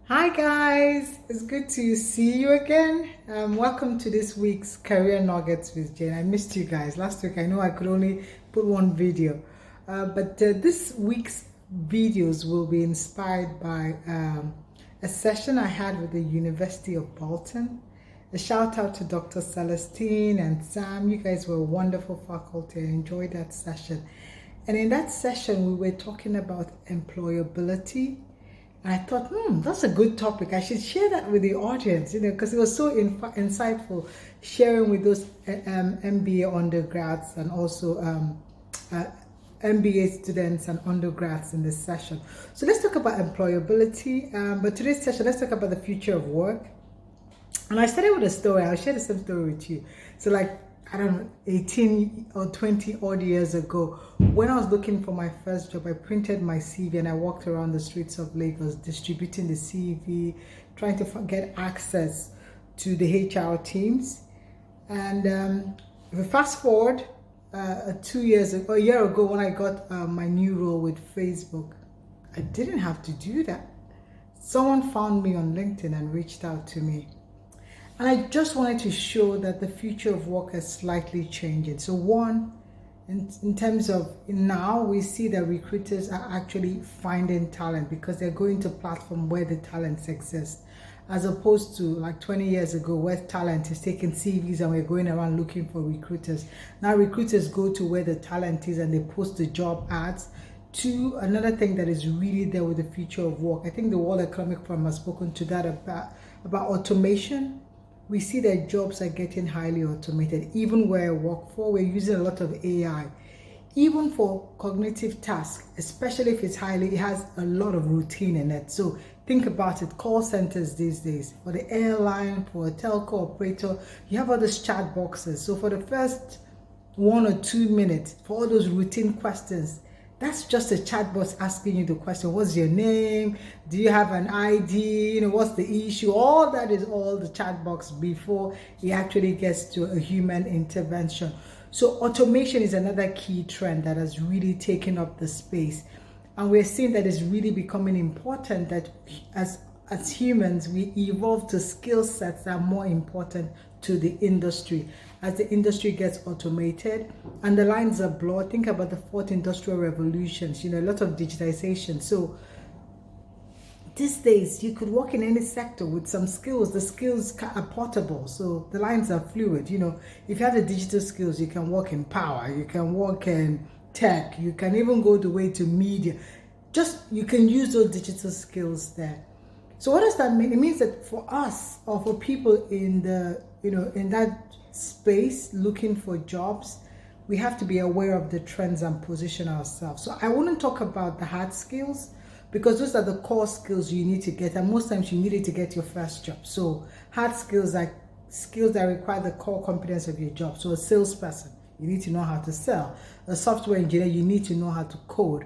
Hi guys, it's good to see you again. Welcome to this week's Career Nuggets with Jane. I missed you guys. Last week I know I could only put one video, but this week's videos will be inspired by a session I had with the University of Bolton. A shout out to Dr. Celestine and Sam. You guys were a wonderful faculty. I enjoyed that session. And in that session, we were talking about employability. And I thought, that's a good topic. I should share that with the audience, because it was so insightful, sharing with those MBA undergrads and also MBA students and undergrads in this session. So let's talk about employability. But today's session, let's talk about the future of work. And I started with a story. I'll share the same story with you. So I don't know, 18 or 20 odd years ago, when I was looking for my first job, I printed my CV and I walked around the streets of Lagos distributing the CV, trying to get access to the HR teams. And if we fast forward a year ago when I got my new role with Facebook, I didn't have to do that. Someone found me on LinkedIn and reached out to me. And I just wanted to show that the future of work is slightly changing. So one, in terms of now, we see that recruiters are actually finding talent because they're going to platform where the talents exist, as opposed to like 20 years ago where talent is taking CVs and we're going around looking for recruiters. Now recruiters go to where the talent is and they post the job ads. Two, another thing that is really there with the future of work, I think the World Economic Forum has spoken to that about automation. We see that jobs are getting highly automated. Even where I work for, we're using a lot of AI. Even for cognitive tasks, especially if it has a lot of routine in it. So think about it, call centers these days, for the airline, for a telco operator, you have all those chat boxes. So for the first 1 or 2 minutes, for all those routine questions, that's just a chatbot asking you the question, what's your name? Do you have an ID? What's the issue? All that is all the chat box before it actually gets to a human intervention. So automation is another key trend that has really taken up the space. And we're seeing that it's really becoming important that as humans, we evolve to skill sets that are more important to the industry. As the industry gets automated and the lines are blurred, think about the fourth industrial revolutions, a lot of digitization. So these days, you could work in any sector with some skills. The skills are portable, so the lines are fluid. If you have the digital skills, you can work in power, you can work in tech, you can even go the way to media. You can use those digital skills there. So what does that mean? It means that for us, or for people in that space looking for jobs, we have to be aware of the trends and position ourselves. So I wouldn't talk about the hard skills, because those are the core skills you need to get, and most times you need it to get your first job. So hard skills are skills that require the core competence of your job. So a salesperson, you need to know how to sell. A software engineer, you need to know how to code.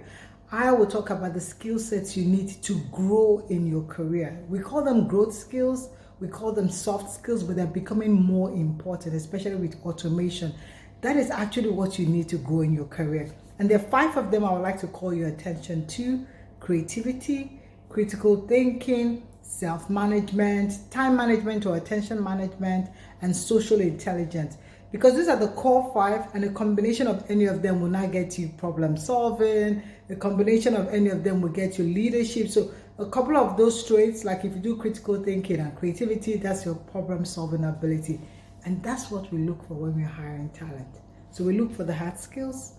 I will talk about the skill sets you need to grow in your career. We call them growth skills, we call them soft skills, but they're becoming more important, especially with automation. That is actually what you need to grow in your career. And there are 5 of them I would like to call your attention to: creativity, critical thinking, self-management, time management or attention management, and social intelligence. Because these are the core 5, and a combination of any of them will not get you problem solving. A combination of any of them will get you leadership. So a couple of those traits, like if you do critical thinking and creativity, that's your problem solving ability. And that's what we look for when we're hiring talent. So we look for the hard skills,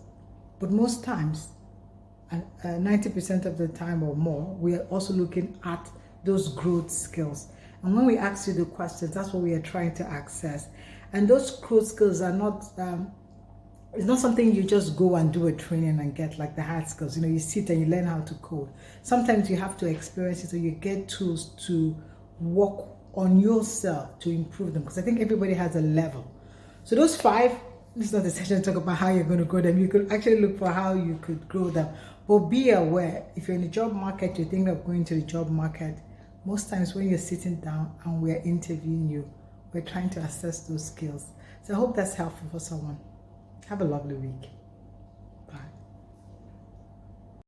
but most times, 90% of the time or more, we are also looking at those growth skills. And when we ask you the questions, that's what we are trying to access. And those growth skills are not, it's not something you just go and do a training and get, like the hard skills. You sit and you learn how to code. Sometimes you have to experience it, so you get tools to work on yourself to improve them. Because I think everybody has a level. So those 5, this is not a session to talk about how you're going to grow them. You could actually look for how you could grow them. But be aware, if you're in the job market, you're thinking of going to the job market, most times when you're sitting down and we're interviewing you, we're trying to assess those skills. So I hope that's helpful for someone. Have a lovely week.